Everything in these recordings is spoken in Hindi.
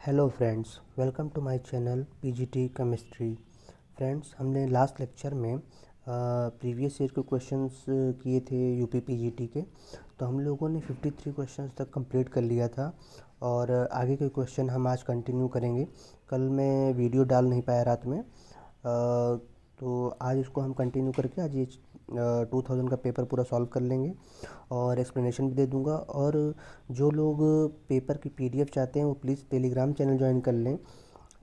Hello friends, welcome to my channel PGT chemistry. Friends, हमने लास्ट लेक्चर में प्रीवियस ईयर के क्वेश्चंस किए थे यूपी पीजीटी के। तो हम लोगों ने 53 क्वेश्चंस तक कंप्लीट कर लिया था और आगे के क्वेश्चन हम आज कंटिन्यू करेंगे। कल मैं वीडियो डाल नहीं पाया रात में, तो आज इसको हम कंटिन्यू करके आज ये 2000 का पेपर पूरा सॉल्व कर लेंगे और एक्सप्लेनेशन भी दे दूंगा। और जो लोग पेपर की पीडीएफ चाहते हैं वो प्लीज़ टेलीग्राम चैनल ज्वाइन कर लें।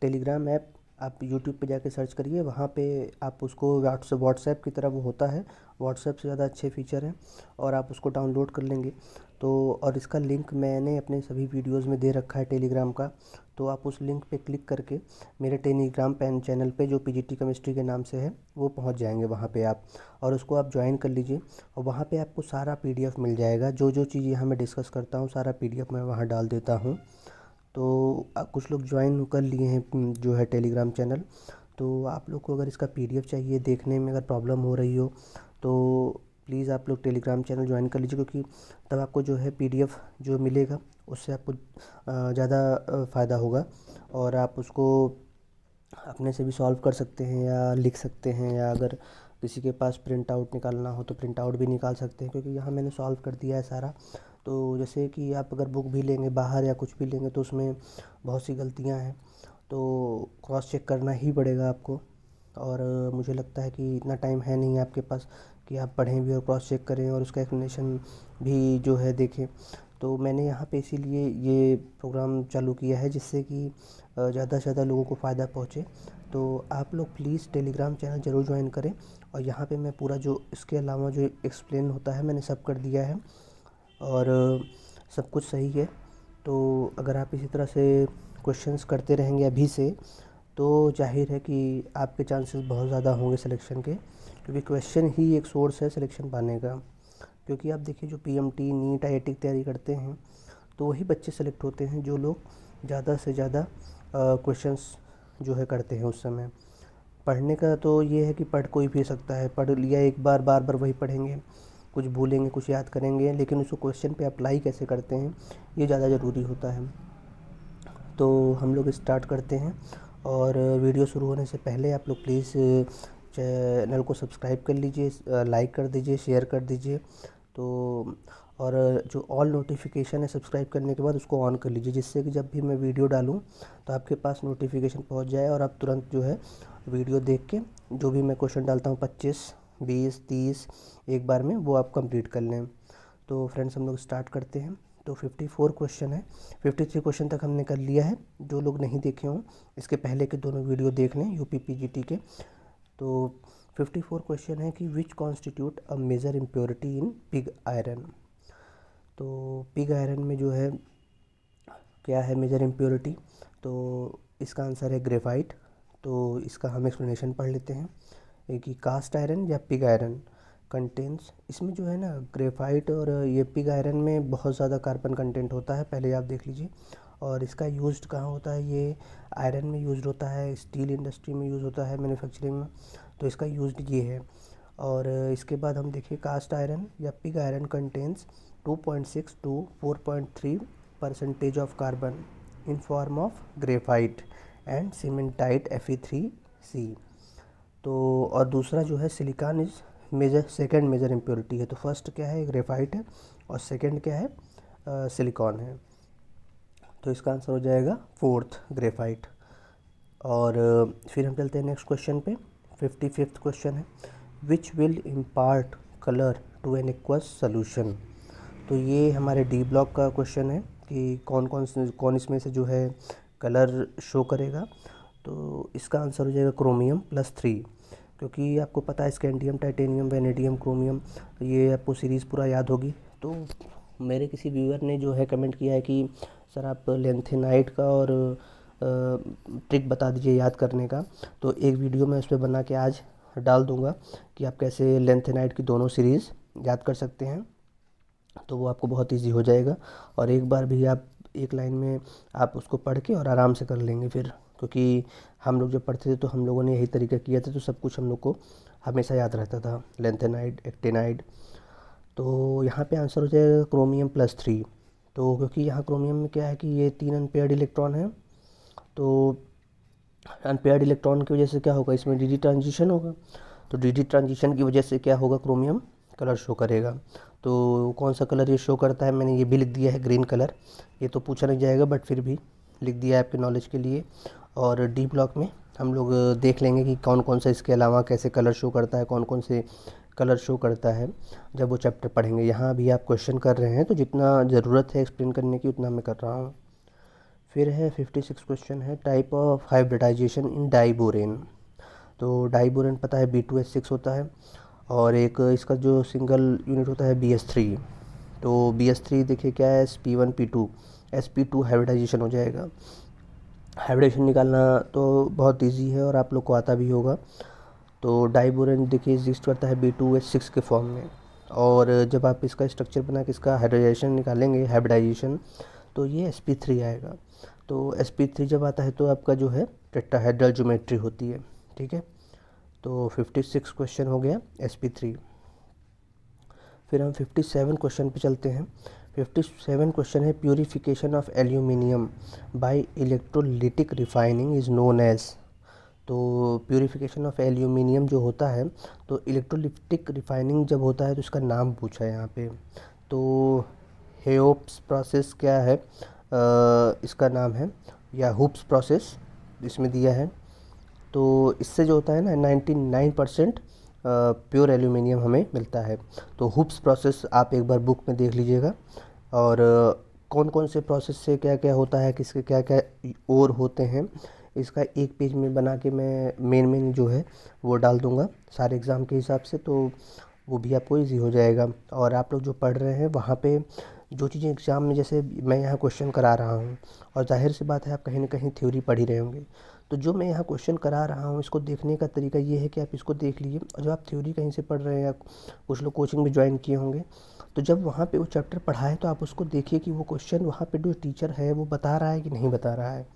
टेलीग्राम ऐप आप यूट्यूब पे जाके सर्च करिए, वहाँ पे आप उसको व्हाट्सएप की तरह वो होता है, व्हाट्सएप से ज़्यादा अच्छे फीचर हैं और आप उसको डाउनलोड कर लेंगे। तो और इसका लिंक मैंने अपने सभी वीडियोस में दे रखा है टेलीग्राम का, तो आप उस लिंक पे क्लिक करके मेरे टेलीग्राम चैनल पे जो पीजीटी केमिस्ट्री के नाम से है वो पहुंच जाएंगे वहाँ पे आप, और उसको आप ज्वाइन कर लीजिए। और वहाँ पे आपको सारा पीडीएफ मिल जाएगा, जो जो चीज़ यहाँ मैं डिस्कस करता हूँ सारा पीडीएफ मैं वहाँ डाल देता हूँ। तो कुछ लोग ज्वाइन कर लिए हैं जो है टेलीग्राम चैनल, तो आप लोग को अगर इसका पीडीएफ चाहिए, देखने में अगर प्रॉब्लम हो रही हो तो प्लीज़ आप लोग टेलीग्राम चैनल ज्वाइन कर लीजिए, क्योंकि तब आपको जो है पीडीएफ जो मिलेगा उससे आपको ज़्यादा फ़ायदा होगा और आप उसको अपने से भी सॉल्व कर सकते हैं या लिख सकते हैं, या अगर किसी के पास प्रिंट आउट निकालना हो तो प्रिंट आउट भी निकाल सकते हैं, क्योंकि यहाँ मैंने सॉल्व कर दिया है सारा। तो जैसे कि आप अगर बुक भी लेंगे बाहर या कुछ भी लेंगे तो उसमें बहुत सी गलतियाँ हैं, तो क्रॉस चेक करना ही पड़ेगा आपको। और मुझे लगता है कि इतना टाइम है नहीं आपके पास कि आप पढ़ें भी और क्रॉस चेक करें और उसका एक्सप्लेनेशन भी जो है देखें। तो मैंने यहाँ पे इसीलिए ये प्रोग्राम चालू किया है जिससे कि ज़्यादा से ज़्यादा लोगों को फ़ायदा पहुँचे। तो आप लोग प्लीज़ टेलीग्राम चैनल ज़रूर ज्वाइन करें। और यहाँ पे मैं पूरा जो इसके अलावा जो एक्सप्लेन होता है मैंने सब कर दिया है और सब कुछ सही है। तो अगर आप इसी तरह से क्वेश्चंस करते रहेंगे अभी से, तो जाहिर है कि आपके चांसेस बहुत ज़्यादा होंगे सिलेक्शन के, क्योंकि क्वेश्चन ही एक सोर्स है सिलेक्शन पाने का। क्योंकि आप देखिए, जो पीएमटी नीट आईआईटी की तैयारी करते हैं तो वही बच्चे सेलेक्ट होते हैं जो लोग ज़्यादा से ज़्यादा क्वेश्चंस जो है करते हैं उस समय। पढ़ने का तो ये है कि पढ़ कोई भी सकता है, पढ़ लिया एक बार, बार बार वही पढ़ेंगे, कुछ भूलेंगे कुछ याद करेंगे, लेकिन उसको क्वेश्चन पे अप्लाई कैसे करते हैं ये ज़्यादा ज़रूरी होता है। तो हम लोग स्टार्ट करते हैं। और वीडियो शुरू होने से पहले आप लोग प्लीज़ चैनल को सब्सक्राइब कर लीजिए, लाइक कर दीजिए, शेयर कर दीजिए। तो और जो ऑल नोटिफिकेशन है सब्सक्राइब करने के बाद उसको ऑन कर लीजिए, जिससे कि जब भी मैं वीडियो डालूं तो आपके पास नोटिफिकेशन पहुंच जाए और आप तुरंत जो है वीडियो देख के जो भी मैं क्वेश्चन डालता हूं 25, 20, 30 एक बार में वो आप कंप्लीट कर लें। तो फ्रेंड्स, हम लोग स्टार्ट करते हैं। तो 54 क्वेश्चन है, 53 क्वेश्चन तक हमने कर लिया है। जो लोग नहीं देखे हों इसके पहले के दोनों वीडियो देख लें यूपी पीजीटी के। तो 54 क्वेश्चन है कि which constitute a major impurity in pig iron. तो पिग आयरन में जो है क्या है मेजर इम्प्योरिटी, तो इसका आंसर है ग्रेफाइट। तो इसका हम एक्सप्लेनेशन पढ़ लेते हैं। कि कास्ट आयरन या पिग आयरन कंटेंट्स, इसमें जो है ना ग्रेफाइट और ये पिग आयरन में बहुत ज़्यादा कार्बन कंटेंट होता है, पहले आप देख लीजिए। और इसका यूज्ड कहाँ होता है, ये आयरन में यूज़ होता है, स्टील इंडस्ट्री में यूज़ होता है, मैन्युफैक्चरिंग में, तो इसका यूज्ड ये है। और इसके बाद हम देखिए, कास्ट आयरन या pig iron contents 2.6 to 4.3% of carbon in form of graphite and cementite Fe3C। तो और दूसरा जो है silicon is major, second major impurity है। तो फर्स्ट क्या है, ग्रेफाइट है, और सेकंड क्या है, सिलिकॉन है। तो इसका आंसर हो जाएगा फोर्थ, ग्रेफाइट। और फिर हम चलते हैं नेक्स्ट क्वेश्चन पे। 55th क्वेश्चन है, which will impart colour to an aqueous solution. तो ये हमारे डी ब्लॉक का क्वेश्चन है कि कौन इसमें से जो है कलर शो करेगा। तो इसका आंसर हो जाएगा क्रोमियम +3, क्योंकि आपको पता है स्कैंडियम, टाइटेनियम, वेनेडियम, क्रोमियम, ये आपको सीरीज़ पूरा याद होगी। तो मेरे किसी व्यूअर ने जो है कमेंट किया है कि सर आप लेंथेनाइट का और ट्रिक बता दीजिए याद करने का। तो एक वीडियो मैं उस पर बना के आज डाल दूंगा कि आप कैसे लेंथेनाइट की दोनों सीरीज़ याद कर सकते हैं, तो वो आपको बहुत इजी हो जाएगा। और एक बार भी आप एक लाइन में आप उसको पढ़ के और आराम से कर लेंगे फिर, क्योंकि हम लोग जब पढ़ते थे तो हम लोगों ने यही तरीका किया था, तो सब कुछ हम लोग को हमेशा याद रहता था, लेंथेनाइड, एक्टेनाइड। तो यहाँ पे आंसर हो जाएगा क्रोमियम +3। तो क्योंकि यहाँ क्रोमियम में क्या है कि ये 3 अनपेयर्ड इलेक्ट्रॉन है तो अनपेयर्ड इलेक्ट्रॉन की वजह से क्या होगा, इसमें डी ट्रांजिशन होगा। तो डी ट्रांजिशन की वजह से क्या होगा, क्रोमियम कलर शो करेगा। तो कौन सा कलर ये शो करता है, मैंने ये भी लिख दिया है, ग्रीन कलर। ये तो पूछा नहीं जाएगा बट फिर भी लिख दिया है आपके नॉलेज के लिए। और डी ब्लॉक में हम लोग देख लेंगे कि कौन कौन सा इसके अलावा कैसे कलर शो करता है, कौन कौन से कलर शो करता है, जब वो चैप्टर पढ़ेंगे। यहाँ भी आप क्वेश्चन कर रहे हैं तो जितना ज़रूरत है एक्सप्लेन करने की उतना मैं कर रहा हूँ। फिर है 56 क्वेश्चन है, type of hybridization in diborane. तो डाइबोरेन पता है B2H6 होता है, और एक इसका जो सिंगल यूनिट होता है BH3। तो BH3 देखिए क्या है, sp1p2, sp2 हाइब्रिडाइजेशन हो जाएगा। हाइब्रिडेशन निकालना तो बहुत इजी है और आप लोग को आता भी होगा। तो डाइबोरेन देखिए एग्जिस्ट करता है B2H6 के फॉर्म में, और जब आप इसका स्ट्रक्चर बना के इसका हाइब्रिडाइजेशन निकालेंगे, हाइब्रिडाइजेशन, तो ये sp3 आएगा। तो sp3 जब आता है तो आपका जो है टेट्राहेड्रल ज्योमेट्री होती है, ठीक है। तो 56 क्वेश्चन हो गया sp3। फिर हम 57 क्वेश्चन पे चलते हैं। 57 क्वेश्चन है, purification of aluminium by electrolytic refining is known as. तो प्यूरिफिकेशन ऑफ एल्यूमिनियम जो होता है, तो इलेक्ट्रोलिटिक रिफाइनिंग जब होता है तो इसका नाम पूछा है यहाँ पे। तो हेओप्स प्रोसेस क्या है, इसका नाम है, या हुप्स प्रोसेस इसमें दिया है। तो इससे जो होता है ना 99% प्योर एल्यूमिनियम हमें मिलता है। तो हुप्स प्रोसेस आप एक बार बुक में देख लीजिएगा, और कौन कौन से प्रोसेस से क्या क्या होता है, किसके क्या क्या और होते हैं, इसका एक पेज में बना के मैं मेन जो है वो डाल दूंगा सारे एग्ज़ाम के हिसाब से, तो वो भी आपको इजी हो जाएगा। और आप लोग जो पढ़ रहे हैं वहाँ पे जो चीज़ें एग्ज़ाम में, जैसे मैं यहाँ क्वेश्चन करा रहा हूँ, और जाहिर सी बात है आप कहीं ना कहीं थ्योरी पढ़ ही रहे होंगे, तो जो मैं यहाँ क्वेश्चन करा रहा हूँ इसको देखने का तरीका ये है कि आप इसको देख लीजिए, और जब आप थ्योरी कहीं से पढ़ रहे हैं या कुछ लोग कोचिंग भी ज्वाइन किए होंगे, तो जब वहाँ पे वो चैप्टर पढ़ाए तो आप उसको देखिए कि वो क्वेश्चन वहाँ पे जो टीचर है वो बता रहा है कि नहीं बता रहा है।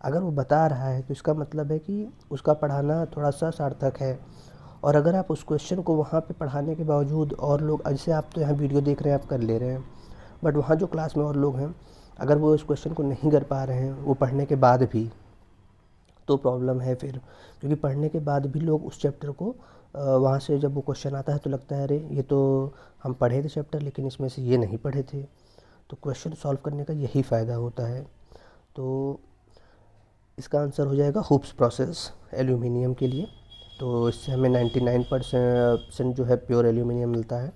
अगर वो बता रहा है तो इसका मतलब है कि उसका पढ़ाना थोड़ा सा सार्थक है। और अगर आप उस क्वेश्चन को वहाँ पे पढ़ाने के बावजूद और लोग, जैसे आप तो यहाँ वीडियो देख रहे हैं, आप कर ले रहे हैं, बट वहाँ जो क्लास में और लोग हैं, अगर वो इस क्वेश्चन को नहीं कर पा रहे हैं वो पढ़ने के बाद भी, तो प्रॉब्लम है फिर। क्योंकि पढ़ने के बाद भी लोग उस चैप्टर को वहाँ से जब वो क्वेश्चन आता है तो लगता है अरे ये तो हम पढ़े थे चैप्टर, लेकिन इसमें से ये नहीं पढ़े थे। तो क्वेश्चन सॉल्व करने का यही फ़ायदा होता है। तो इसका आंसर हो जाएगा हुप्स प्रोसेस एल्यूमिनियम के लिए। तो इससे हमें 99% जो है प्योर एल्यूमिनियम मिलता है।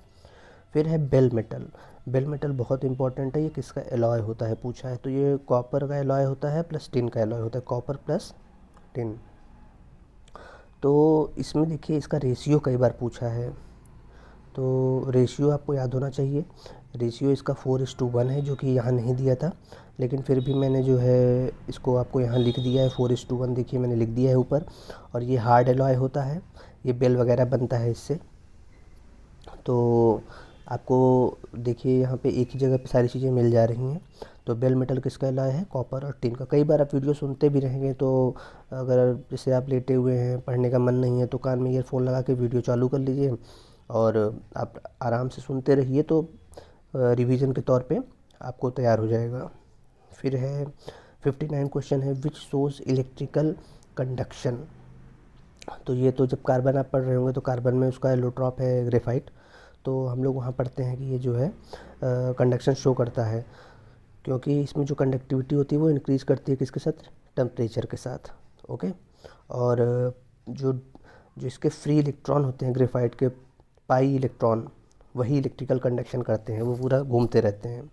फिर है बेल मेटल। बेल मेटल बहुत इंपॉर्टेंट है, ये किसका एलॉय होता है पूछा है, तो ये कॉपर का एलॉय होता है प्लस टिन का एलॉय होता है, कॉपर प्लस टिन। तो इसमें देखिए इसका रेशियो कई बार पूछा है, तो रेशियो आपको याद होना चाहिए। रेशियो इसका 4:1 है, जो कि यहाँ नहीं दिया था, लेकिन फिर भी मैंने जो है इसको आपको यहाँ लिख दिया है 4:1। देखिए मैंने लिख दिया है ऊपर। और ये हार्ड एलॉय होता है, ये बेल वगैरह बनता है इससे। तो आपको देखिए यहाँ पे एक ही जगह पे सारी चीज़ें मिल जा रही हैं। तो बेल मेटल किसका एलॉय है, कॉपर और टिन का। कई बार आप वीडियो सुनते भी रहेंगे, तो अगर जैसे आप लेटे हुए हैं, पढ़ने का मन नहीं है, तो कान में ईयरफोन लगा के वीडियो चालू कर लीजिए और आप आराम से सुनते रहिए, तो रिवीजन के तौर पे आपको तैयार हो जाएगा। फिर है 59 क्वेश्चन है, विच शोज इलेक्ट्रिकल कंडक्शन। तो ये तो जब कार्बन आप पढ़ रहे होंगे तो कार्बन में उसका एलोट्रॉप है ग्रेफाइट, तो हम लोग वहाँ पढ़ते हैं कि ये जो है कंडक्शन शो करता है, क्योंकि इसमें जो कंडक्टिविटी होती है वो इंक्रीज़ करती है किसके साथ, टेम्परेचर के साथ। ओके। और जो जो इसके फ्री इलेक्ट्रॉन होते हैं ग्रेफाइट के, पाई इलेक्ट्रॉन, वही इलेक्ट्रिकल कंडक्शन करते हैं, वो पूरा घूमते रहते हैं,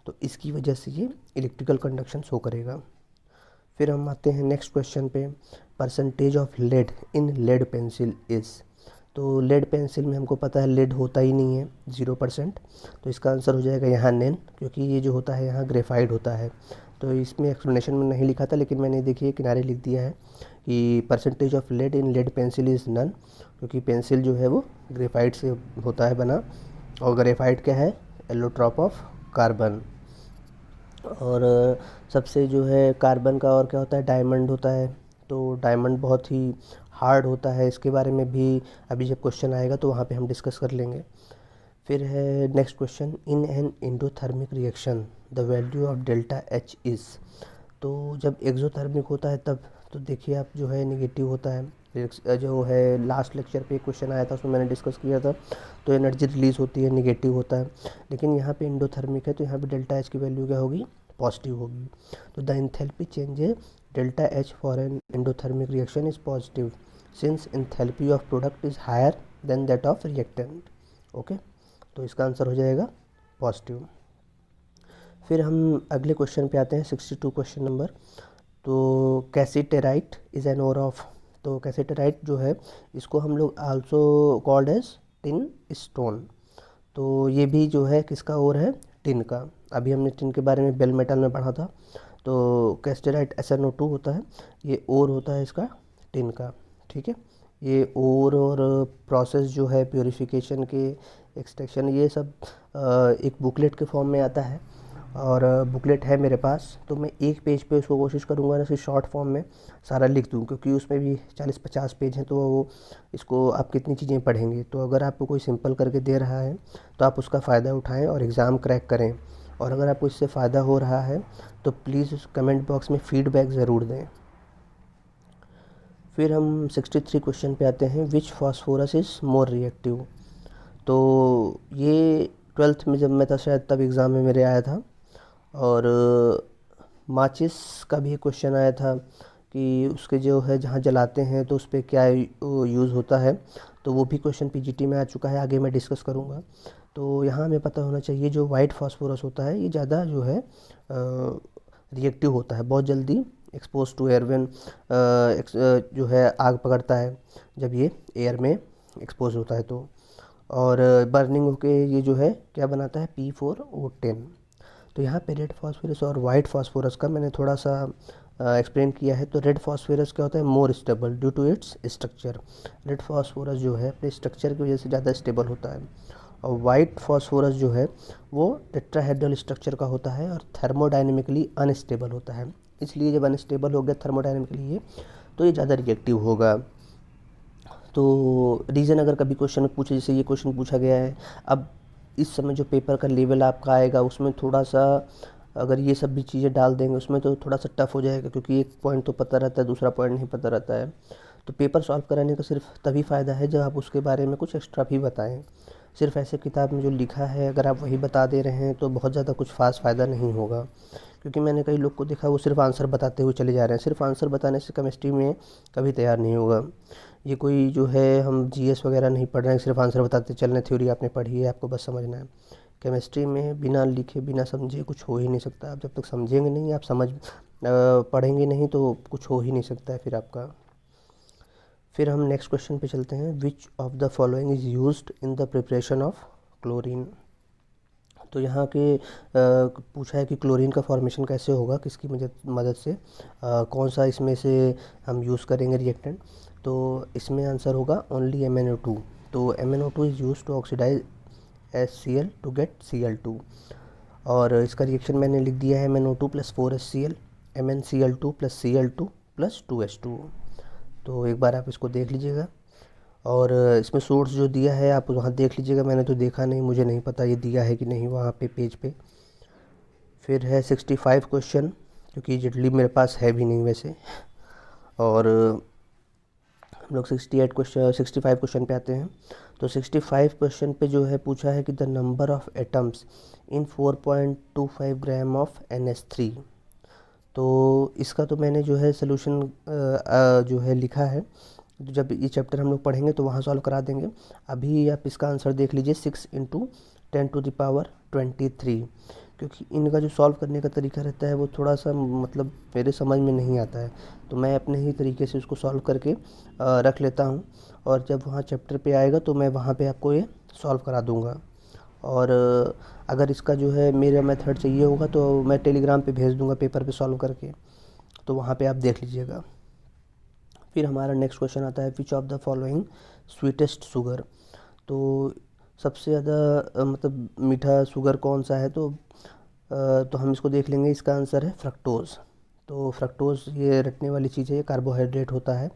तो इसकी वजह से ये इलेक्ट्रिकल कंडक्शन शो करेगा। फिर हम आते हैं नेक्स्ट क्वेश्चन पे, percentage of lead in lead pencil is. तो लेड पेंसिल में हमको पता है लेड होता ही नहीं है, 0%। तो इसका आंसर हो जाएगा यहाँ नैन, क्योंकि ये जो होता है यहाँ ग्रेफाइड होता है। तो इसमें एक्सप्लेनेशन में नहीं लिखा था, लेकिन मैंने देखिए किनारे लिख दिया है कि percentage of lead in lead pencil is none, क्योंकि पेंसिल जो है वो ग्रेफाइट से होता है बना, और ग्रेफाइट क्या है, एलोट्रॉप ऑफ कार्बन। और सबसे जो है कार्बन का और क्या होता है, डायमंड होता है। तो डायमंड बहुत ही हार्ड होता है, इसके बारे में भी अभी जब क्वेश्चन आएगा तो वहाँ पे हम डिस्कस कर लेंगे। फिर है next question, in an endothermic reaction the value of delta H is. तो जब एक्सोथर्मिक होता है तब तो देखिए आप जो है निगेटिव होता है। जो है लास्ट लेक्चर पे एक क्वेश्चन आया था उसमें मैंने डिस्कस किया था, तो एनर्जी रिलीज होती है, निगेटिव होता है। लेकिन यहाँ पे एंडोथर्मिक है तो यहाँ पे डेल्टा एच की वैल्यू क्या होगी, पॉजिटिव होगी। तो the enthalpy changes delta H for an endothermic reaction is positive since enthalpy of product is higher than that of reactant. Okay, तो इसका आंसर हो जाएगा पॉजिटिव। फिर हम अगले क्वेश्चन पे आते हैं, 62 क्वेश्चन नंबर। तो cassiterite is an ore of, तो कैसीटेराइट जो है इसको हम लोग also called as tin stone. तो ये भी जो है किसका ओर है, टिन का। अभी हमने टिन के बारे में बेल मेटल में पढ़ा था। तो कैस्टेराइट SnO2 होता है, ये ओर होता है इसका टिन का। ठीक है, ये ओर और प्रोसेस जो है प्योरीफिकेशन के, एक्सट्रैक्शन, ये सब एक बुकलेट के फॉर्म में आता है। और बुकलेट है मेरे पास, तो मैं एक पेज पे उसको कोशिश करूँगा ना कि शॉर्ट फॉर्म में सारा लिख दूँ, क्योंकि उसमें भी 40-50 पेज हैं। तो वो इसको आप कितनी चीज़ें पढ़ेंगे। तो अगर आपको कोई सिंपल करके दे रहा है तो आप उसका फ़ायदा उठाएं और एग्ज़ाम क्रैक करें। और अगर आपको इससे फ़ायदा हो रहा है तो प्लीज़ कमेंट बॉक्स में फ़ीडबैक ज़रूर दें। फिर हम 63 क्वेश्चन पे आते हैं, विच फास्फोरस इज़ मोर रिएक्टिव। तो ये 12th में जब मैं था शायद तब एग्ज़ाम में मेरे आया था। और माचिस का भी एक क्वेश्चन आया था कि उसके जो है जहाँ जलाते हैं तो उस पर क्या यूज़ होता है। तो वो भी क्वेश्चन पीजीटी में आ चुका है, आगे मैं डिस्कस करूँगा। तो यहाँ हमें पता होना चाहिए जो वाइट फास्फोरस होता है ये ज़्यादा जो है रिएक्टिव होता है, बहुत जल्दी एक्सपोज टू एयर व्हेन जो है आग पकड़ता है जब ये एयर में एक्सपोज होता है तो। और बर्निंग होके ये जो है क्या बनाता है, P4O10। तो यहाँ पे रेड फास्फोरस और वाइट फास्फोरस का मैंने थोड़ा सा एक्सप्लेन किया है। तो रेड फास्फोरस क्या होता है, more stable due to its structure. Red phosphorus जो है अपने स्ट्रक्चर की वजह से ज़्यादा स्टेबल होता है। और वाइट फास्फोरस जो है वो टेट्राहेड्रल स्ट्रक्चर का होता है और थर्मोडाइनमिकली अनस्टेबल होता है। इसलिए जब अनस्टेबल हो गया थर्मोडाइनमिकली ये, तो ये ज़्यादा रिएक्टिव होगा। तो रीज़न अगर कभी क्वेश्चन पूछे, जैसे ये क्वेश्चन पूछा गया है, अब इस समय जो पेपर का लेवल आपका आएगा उसमें थोड़ा सा अगर ये सब भी चीज़ें डाल देंगे उसमें तो थोड़ा सा टफ हो जाएगा, क्योंकि एक पॉइंट तो पता रहता है, दूसरा पॉइंट नहीं पता रहता है। तो पेपर सॉल्व कराने का सिर्फ तभी फ़ायदा है जब आप उसके बारे में कुछ एक्स्ट्रा भी बताएं। सिर्फ ऐसे किताब में जो लिखा है अगर आप वही बता दे रहे हैं तो बहुत ज़्यादा कुछ ख़ास फ़ायदा नहीं होगा। क्योंकि मैंने कई लोग को देखा वो सिर्फ आंसर बताते हुए चले जा रहे हैं। सिर्फ आंसर बताने से केमिस्ट्री में कभी तैयार नहीं होगा। ये कोई जो है हम जीएस वगैरह नहीं पढ़ रहे हैं, सिर्फ आंसर बताते चल रहे हैं। थ्योरी आपने पढ़ी है, आपको बस समझना है। केमिस्ट्री में बिना लिखे बिना समझे कुछ हो ही नहीं सकता। आप जब तक समझेंगे नहीं, आप पढ़ेंगे नहीं तो कुछ हो ही नहीं सकता है फिर आपका। फिर हम नेक्स्ट क्वेश्चन पे चलते हैं, which of the following is used in the preparation of chlorine. तो यहाँ के पूछा है कि क्लोरीन का फॉर्मेशन कैसे होगा, किसकी मदद से, कौन सा इसमें से हम यूज़ करेंगे रिएक्टेंट। तो इसमें आंसर होगा ओनली MnO2। तो MnO2 is use to oxidize HCl to get Cl2। और इसका रिएक्शन मैंने लिख दिया है MnO2 + 4HCl MnCl2 + Cl2 + 2H2। तो एक बार आप इसको देख लीजिएगा। और इसमें सोर्स जो दिया है आप वहाँ देख लीजिएगा, मैंने तो देखा नहीं, मुझे नहीं पता ये दिया है कि नहीं वहाँ पे पेज पे। फिर है 65 क्वेश्चन, क्योंकि जनरली मेरे पास है भी नहीं वैसे। और हम लोग 65 क्वेश्चन पे आते हैं। तो 65 क्वेश्चन पे जो है पूछा है कि the number of atoms in 4.25 gram of NH3। तो इसका तो मैंने जो है सोल्यूशन जो है लिखा है। तो जब ये चैप्टर हम लोग पढ़ेंगे तो वहाँ सॉल्व करा देंगे। अभी आप इसका आंसर देख लीजिए, 6 × 10⁻23। क्योंकि इनका जो सॉल्व करने का तरीका रहता है वो थोड़ा सा मतलब मेरे समझ में नहीं आता है। तो मैं अपने ही तरीके से उसको सॉल्व करके रख लेता हूँ। और जब वहाँ चैप्टर पे आएगा तो मैं वहाँ पे आपको ये सॉल्व करा दूँगा। और अगर इसका जो है मेरा मेथड चाहिए होगा तो मैं टेलीग्राम पे भेज दूँगा पेपर पे सॉल्व करके, तो वहाँ पे आप देख लीजिएगा। फिर हमारा नेक्स्ट क्वेश्चन आता है, which of the following sweetest sugar. तो सबसे ज़्यादा मतलब मीठा शुगर कौन सा है, तो हम इसको देख लेंगे। इसका आंसर है फ्रक्टोज़। तो फ्रक्टोज़ ये रटने वाली चीज़ है, ये कार्बोहाइड्रेट होता है।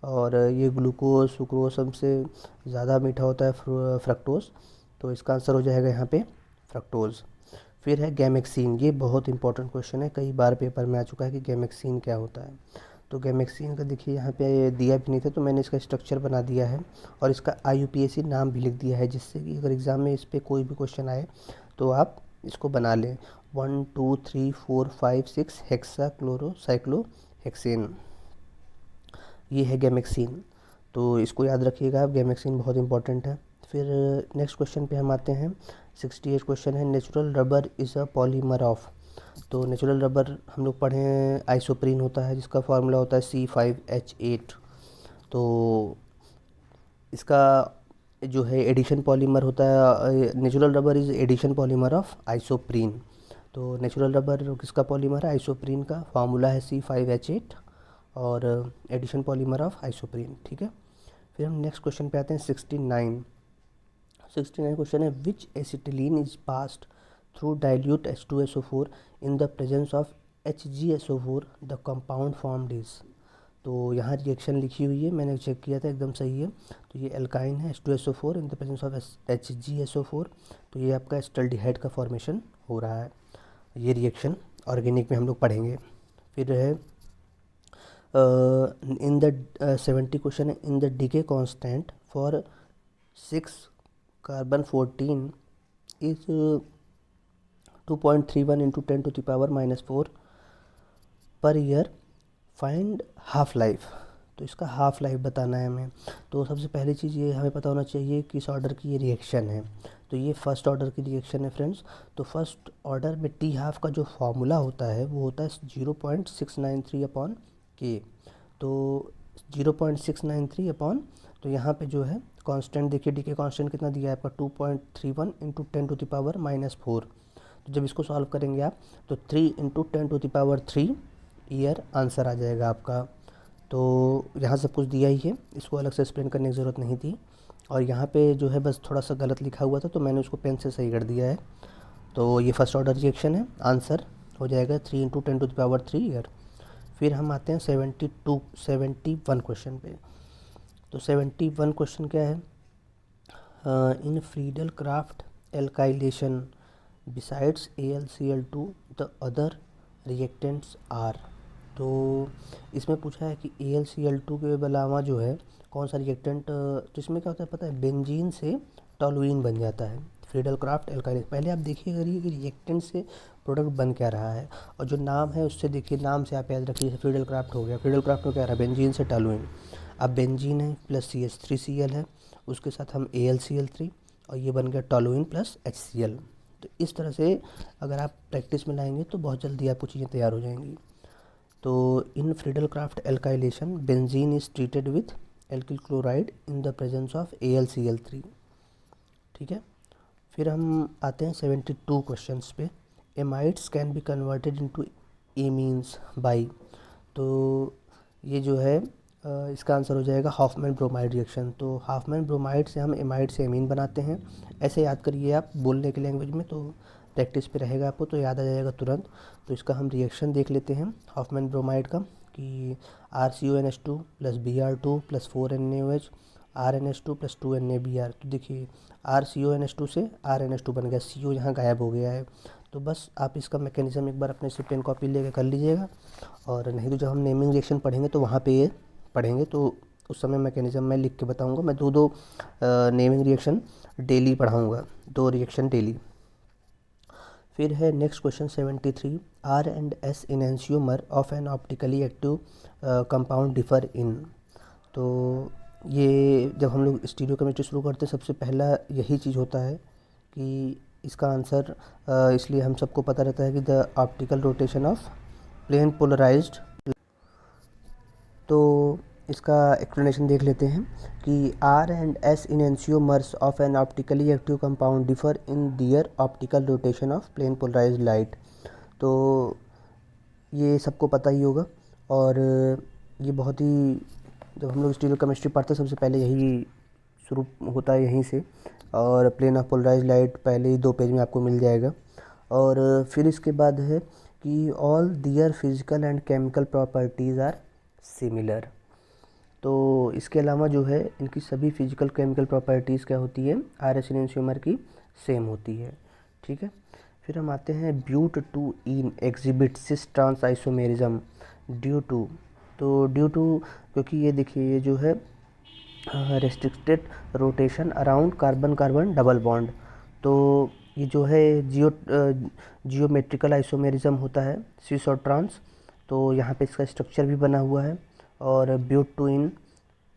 और ये ग्लूकोज सुक्रोज सबसे ज़्यादा मीठा होता है फ्रक्टोज़। तो इसका आंसर हो जाएगा यहाँ पे फ्रक्टोज़। फिर है गैमेक्सीन, ये बहुत इंपॉर्टेंट क्वेश्चन है, कई बार पेपर में आ चुका है कि गैमेक्सीन क्या होता है। तो गैमेक्सीन का देखिए यहाँ पे दिया भी नहीं था, तो मैंने इसका स्ट्रक्चर बना दिया है और इसका IUPAC नाम भी लिख दिया है, जिससे कि अगर एग्ज़ाम में इस पर कोई भी क्वेश्चन आए तो आप इसको बना लें। 1 2 3 4 5 6 हेक्सा क्लोरो साइक्लोहेक्सेन, ये है गैमेक्सीन। तो इसको याद रखिएगा आप, गैमेक्सीन बहुत इंपॉर्टेंट है। फिर नेक्स्ट क्वेश्चन पे हम आते हैं। 68 क्वेश्चन है, natural rubber is a polymer of. तो नेचुरल रबर हम लोग पढ़े हैं आइसोप्रीन होता है, जिसका फार्मूला होता है C5H8। तो इसका जो है एडिशन पॉलीमर होता है, natural rubber is addition polymer of isoprene. तो नेचुरल रबर किसका पॉलीमर है, आइसोप्रीन का, फार्मूला है C5H8 और एडिशन पॉलीमर ऑफ आइसोप्रीन, ठीक है। फिर हम नेक्स्ट क्वेश्चन पे आते हैं। 69 क्वेश्चन है, which acetylene is passed through dilute H2SO4 in the presence of HgSO4 the compound formed is. तो यहाँ रिएक्शन लिखी हुई है, मैंने चेक किया था, एकदम सही है। तो ये एल्काइन है, H2SO4 in the presence of HgSO4, तो ये आपका एस्टल्डिहाइड का फॉर्मेशन हो रहा है। ये रिएक्शन ऑर्गेनिक में हम लोग पढ़ेंगे। फिर है इन द 70 क्वेश्चन है, in the decay constant for 6 carbon 14 is 2.31 into 10⁻⁻⁴ per year, find half life. तो इसका हाफ लाइफ बताना है हमें। तो सबसे पहली चीज़ ये हमें पता होना चाहिए किस ऑर्डर की ये रिएक्शन है। तो ये फर्स्ट ऑर्डर की रिएक्शन है फ्रेंड्स। तो फर्स्ट ऑर्डर में टी हाफ का जो फॉर्मूला होता है वो होता है 0.693/K। तो 0.693 अपॉन, तो यहाँ पे जो है कांस्टेंट देखिए, डी के कांस्टेंट कितना दिया है आपका 2.31 इंटू 10⁻⁻⁴। तो जब इसको सॉल्व करेंगे आप तो 3 इंटू 10⁻³ ईयर आंसर आ जाएगा आपका। तो यहाँ सब कुछ दिया ही है, इसको अलग से एक्सप्लेन करने की ज़रूरत नहीं थी। और यहाँ पे जो है बस थोड़ा सा गलत लिखा हुआ था, तो मैंने उसको पेन से सही कर दिया है। तो ये फर्स्ट ऑर्डर रिएक्शन है, आंसर हो जाएगा 3 इंटू 10⁻³ ईयर। फिर हम आते हैं 71 क्वेश्चन पे। तो 71 क्वेश्चन क्या है, in Friedel craft alkylation besides AlCl2 the other reactants are. तो इसमें पूछा है कि AlCl2 के अलावा जो है कौन सा रिएक्टेंट, तो इसमें क्या होता है पता है, बेंजीन से टॉलुइन बन जाता है। फ्रीडल क्राफ्ट एल्काइलेशन, पहले आप देखिए करिए कि रिएक्टेंट से प्रोडक्ट बन क्या रहा है, और जो नाम है उससे देखिए, नाम से आप याद रखिए, फ्रीडल क्राफ्ट हो गया, फ्रीडल क्राफ्ट में क्या रहा है, बेंजीन से टॉलुइन। अब बेंजीन है प्लस CH3Cl है, उसके साथ हम AlCl3, और ये बन गया टॉलुइन प्लस HCl। तो इस तरह से अगर आप प्रैक्टिस में लाएंगे तो बहुत जल्दी आपको चीज़ें तैयार हो जाएंगी। तो in Friedel craft alkylation benzene is treated with alkyl chloride in the presence of AlCl3, ठीक है। फिर हम आते हैं 72 क्वेश्चंस पे। Amides can be converted into amines by. तो ये जो है इसका आंसर हो जाएगा हॉफमैन ब्रोमाइड रिएक्शन। तो हॉफमैन ब्रोमाइड से हम एमाइड से एमीन बनाते हैं। ऐसे याद करिए आप, बोलने की लैंग्वेज में तो प्रैक्टिस पे रहेगा आपको, तो याद आ जाएगा तुरंत। तो इसका हम रिएक्शन देख लेते हैं हॉफमैन ब्रोमाइड का, कि RCONH2 plus Br2 plus 4NaOH RNH2 plus 2NaBr। तो देखिए RCONH2 से RNH2 बन गया, CO यहाँ गायब हो गया है। तो बस आप इसका मैकेनिज्म एक बार अपने से पेन कॉपी लेके कर लीजिएगा, और नहीं तो जब हम नेमिंग रिएक्शन पढ़ेंगे तो वहाँ पे ये पढ़ेंगे, तो उस समय मैकेनिज्म मैं लिख के बताऊँगा। मैं दो नेमिंग रिएक्शन डेली पढ़ाऊँगा, 2 रिएक्शन डेली। फिर है next question 73, R&S enantiomer of an optically active compound differ in. तो ये जब हम लोग स्टीरियोकेमिस्ट्री शुरू करते हैं सबसे पहला यही चीज़ होता है कि इसका आंसर, इसलिए हम सबको पता रहता है कि the optical rotation of plane polarized. तो इसका एक्सप्लेनेशन देख लेते हैं कि R&S enantiomers of an optically active compound differ in their optical rotation of plane polarized light. तो ये सबको पता ही होगा, और ये बहुत ही, जब हम लोग स्टीरियोकेमिस्ट्री पढ़ते हैं सबसे पहले यही शुरू होता है यहीं से, और प्लेन ऑफ पोलराइज्ड लाइट पहले ही 2 पेज में आपको मिल जाएगा। और फिर इसके बाद है कि all their physical and chemical properties are similar. तो इसके अलावा जो है इनकी सभी फिजिकल केमिकल प्रॉपर्टीज़ क्या होती है, RS इनेंशियोमर की सेम होती है, ठीक है। फिर हम आते हैं but two ene exhibit cis trans isomerism due to. तो ड्यू टू, क्योंकि ये देखिए ये जो है restricted rotation around carbon carbon double bond, तो ये जो है जियोमेट्रिकल आइसोमेरिज्म होता है सिस और ट्रांस। तो यहाँ पे इसका स्ट्रक्चर भी बना हुआ है। और but two ene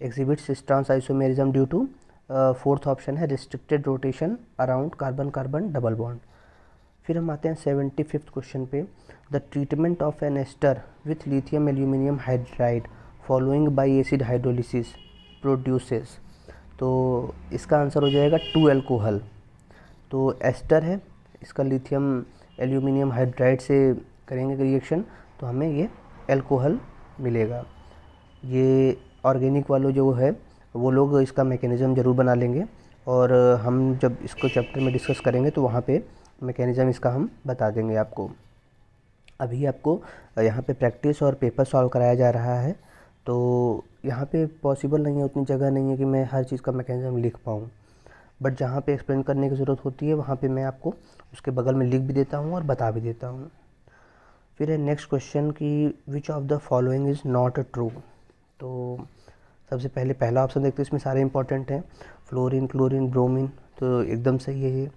exhibit cis trans isomerism due to, fourth option है restricted rotation around carbon carbon double bond. फिर हम आते हैं 75th क्वेश्चन पे, the treatment of an ester with lithium aluminium hydride following by acid hydrolysis produces. तो इसका आंसर हो जाएगा 2 अल्कोहल। तो एस्टर है, इसका लिथियम एल्यूमिनियम हाइड्राइड से करेंगे रिएक्शन तो हमें ये अल्कोहल मिलेगा। ये ऑर्गेनिक वालों जो है वो लोग इसका मैकेनिज़्म ज़रूर बना लेंगे, और हम जब इसको चैप्टर में डिस्कस करेंगे तो वहाँ पे मैकेनिज़्म इसका हम बता देंगे आपको। अभी आपको यहाँ पे प्रैक्टिस और पेपर सॉल्व कराया जा रहा है, तो यहाँ पे पॉसिबल नहीं है, उतनी जगह नहीं है कि मैं हर चीज़ का मैकेनिज़्म लिख पाऊँ। बट जहाँ पे एक्सप्लेन करने की ज़रूरत होती है वहाँ पे मैं आपको उसके बगल में लिख भी देता हूँ और बता भी देता हूँ। फिर है नेक्स्ट क्वेश्चन कि which of the following is not true. तो सबसे पहले पहला ऑप्शन देखते हैं, इसमें सारे इंपॉर्टेंट हैं, फ्लोरीन क्लोरीन ब्रोमीन, तो एकदम सही है ये।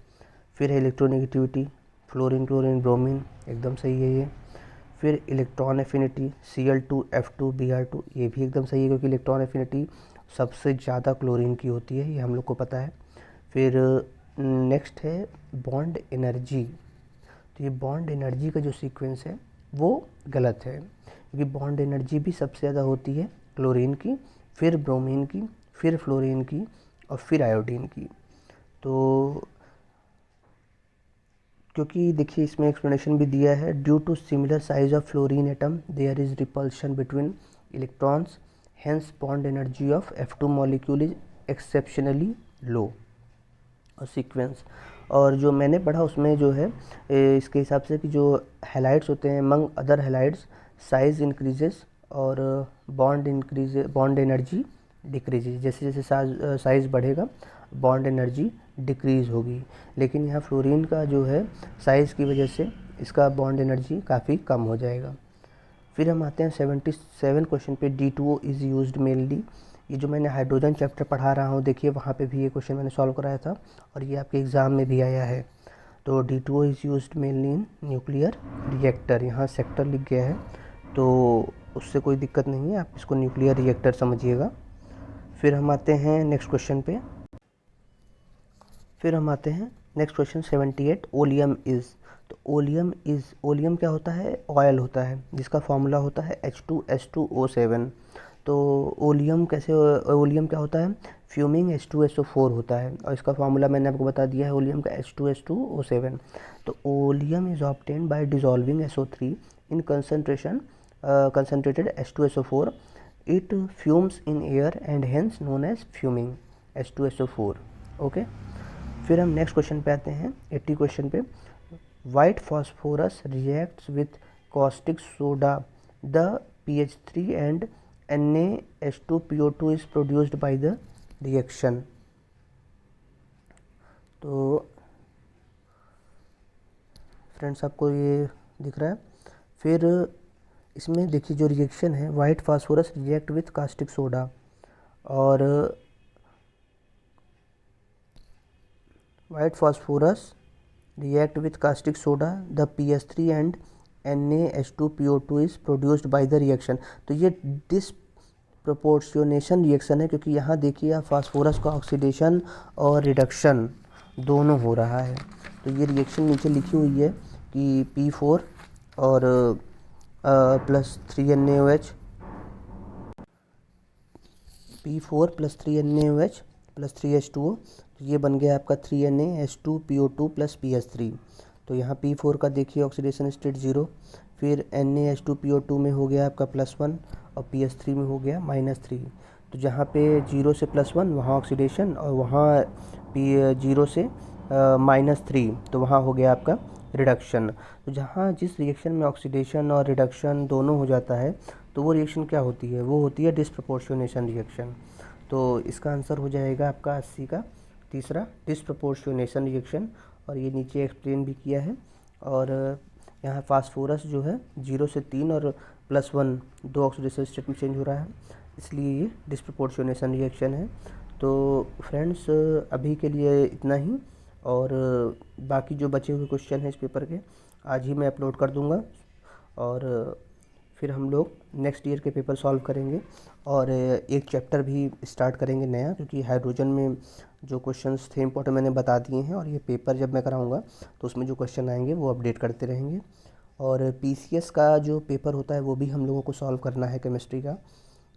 फिर है इलेक्ट्रोनेगेटिविटी, फ्लोरीन क्लोरीन ब्रोमीन, एकदम सही है ये। फिर electron affinity Cl2 F2 Br2, ये भी एकदम सही है क्योंकि इलेक्ट्रॉन एफिनिटी सबसे ज़्यादा क्लोरीन की होती है, ये हम लोग को पता है। फिर नेक्स्ट है बॉन्ड एनर्जी, तो ये बॉन्ड एनर्जी का जो सीक्वेंस है वो गलत है, क्योंकि बॉन्ड एनर्जी भी सबसे ज़्यादा होती है क्लोरीन की, फिर ब्रोमीन की, फिर फ्लोरीन की और फिर आयोडीन की। तो क्योंकि देखिए इसमें एक्सप्लेनेशन भी दिया है, due to similar size of fluorine atom there is repulsion between electrons, hence bond energy of F2 molecule is exceptionally low. और सीक्वेंस, और जो मैंने पढ़ा उसमें जो है इसके हिसाब से कि जो हैलाइड्स होते हैं मंग अदर हैलाइड्स साइज इंक्रीजेस और बॉन्ड एनर्जी डिक्रीजेज, जैसे जैसे साइज़ बढ़ेगा बॉन्ड एनर्जी डिक्रीज़ होगी। लेकिन यहाँ फ्लोरीन का जो है साइज़ की वजह से इसका बॉन्ड एनर्जी काफ़ी कम हो जाएगा। फिर हम आते हैं 77 क्वेश्चन पे, D2O इज़ यूज्ड मेनली। ये जो मैंने हाइड्रोजन चैप्टर पढ़ा रहा हूँ, देखिए वहाँ पे भी ये क्वेश्चन मैंने सॉल्व कराया था और ये आपके एग्ज़ाम में भी आया है। तो D2O is used mainly in nuclear reactor, यहाँ सेक्टर लिख गया है तो उससे कोई दिक्कत नहीं है, आप इसको न्यूक्लियर रिएक्टर समझिएगा। फिर हम आते हैं नेक्स्ट क्वेश्चन पे, फिर हम आते हैं नेक्स्ट क्वेश्चन 78, ओलियम इज़। तो ओलियम क्या होता है, ऑयल होता है जिसका फॉर्मूला होता है H2S2O7। तो ओलियम क्या होता है, फ्यूमिंग H2SO4 होता है, और इसका फार्मूला मैंने आपको बता दिया है ओलियम का H2S2O7। तो oleum is obtained by dissolving SO3 in concentrated H2SO4, it fumes in air and hence known as fuming H2SO4। Okay, फिर हम नेक्स्ट क्वेश्चन पे आते हैं 80 क्वेश्चन पे, white phosphorus reacts with caustic soda, the PH3 and NaH2PO2 is produced by the reaction. तो फ्रेंड्स आपको ये दिख रहा है। फिर इसमें देखिए जो रिएक्शन है, white phosphorus react with caustic soda, और white phosphorus react with caustic soda, the PH3 and NaH2PO2 is produced by the reaction. तो ये डिसप्रोपोर्शनेशन रिएक्शन है, क्योंकि यहाँ देखिए आप फास्फोरस का ऑक्सीडेशन और रिडक्शन दोनों हो रहा है। तो ये रिएक्शन नीचे लिखी हुई है कि P4 और plus 3NaOH, P4 plus 3NaOH plus 3H2O, तो ये बन गया आपका 3NaH2PO2 प्लस PH3। तो यहाँ P4 का देखिए ऑक्सीडेशन स्टेट 0, फिर NaH2PO2 में हो गया आपका +1 और PH3 में हो गया -3। तो जहाँ पे 0 से +1 वहाँ ऑक्सीडेशन, और वहाँ P0 से -3 तो वहाँ हो गया आपका रिडक्शन। तो जहाँ जिस रिएक्शन में ऑक्सीडेशन और रिडक्शन दोनों हो जाता है तो वो रिएक्शन क्या होती है, वो होती है डिसप्रोपोर्शनेशन रिएक्शन। तो इसका आंसर हो जाएगा आपका 80 का तीसरा, डिसप्रोपोर्शनेशन रिएक्शन। और ये नीचे एक्सप्लेन भी किया है और यहाँ फास्फोरस जो है 0 से 3 और +1 दो ऑक्सीडेशन स्टेट में चेंज हो रहा है, इसलिए ये डिस्प्रपोर्शनेशन रिएक्शन है। तो फ्रेंड्स अभी के लिए इतना ही, और बाकी जो बचे हुए क्वेश्चन हैं इस पेपर के आज ही मैं अपलोड कर दूंगा, और फिर हम लोग नेक्स्ट ईयर के पेपर सॉल्व करेंगे, और एक चैप्टर भी स्टार्ट करेंगे नया, क्योंकि हाइड्रोजन में जो क्वेश्चंस थे इंपॉर्टेंट मैंने बता दिए हैं, और ये पेपर जब मैं कराऊंगा तो उसमें जो क्वेश्चन आएंगे वो अपडेट करते रहेंगे। और पीसीएस का जो पेपर होता है वो भी हम लोगों को सॉल्व करना है केमिस्ट्री का,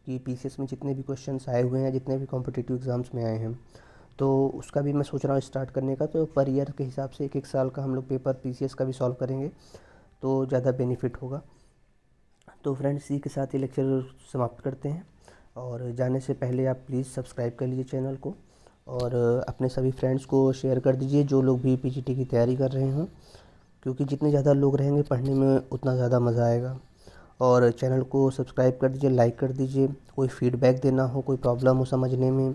कि पीसीएस में जितने भी क्वेश्चंस आए हुए हैं, जितने भी कॉम्पिटिटिव एग्ज़ाम्स में आए हैं, तो उसका भी मैं सोच रहा हूँ स्टार्ट करने का। तो पर ईयर के हिसाब से एक साल का हम लोग पेपर पीसीएस का भी सॉल्व करेंगे तो ज़्यादा बेनिफिट होगा। तो फ्रेंड्स इसी के साथ ये लेक्चर समाप्त करते हैं, और जाने से पहले आप प्लीज़ सब्सक्राइब कर लीजिए चैनल को, और अपने सभी फ्रेंड्स को शेयर कर दीजिए जो लोग भी पीजीटी की तैयारी कर रहे हों, क्योंकि जितने ज़्यादा लोग रहेंगे पढ़ने में उतना ज़्यादा मज़ा आएगा। और चैनल को सब्सक्राइब कर दीजिए, लाइक कर दीजिए। कोई फीडबैक देना हो, कोई प्रॉब्लम हो समझने में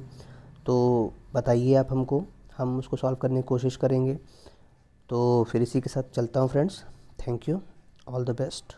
तो बताइए आप हमको, हम उसको सॉल्व करने की कोशिश करेंगे। तो फिर इसी के साथ चलता हूँ friends, thank you, all the best.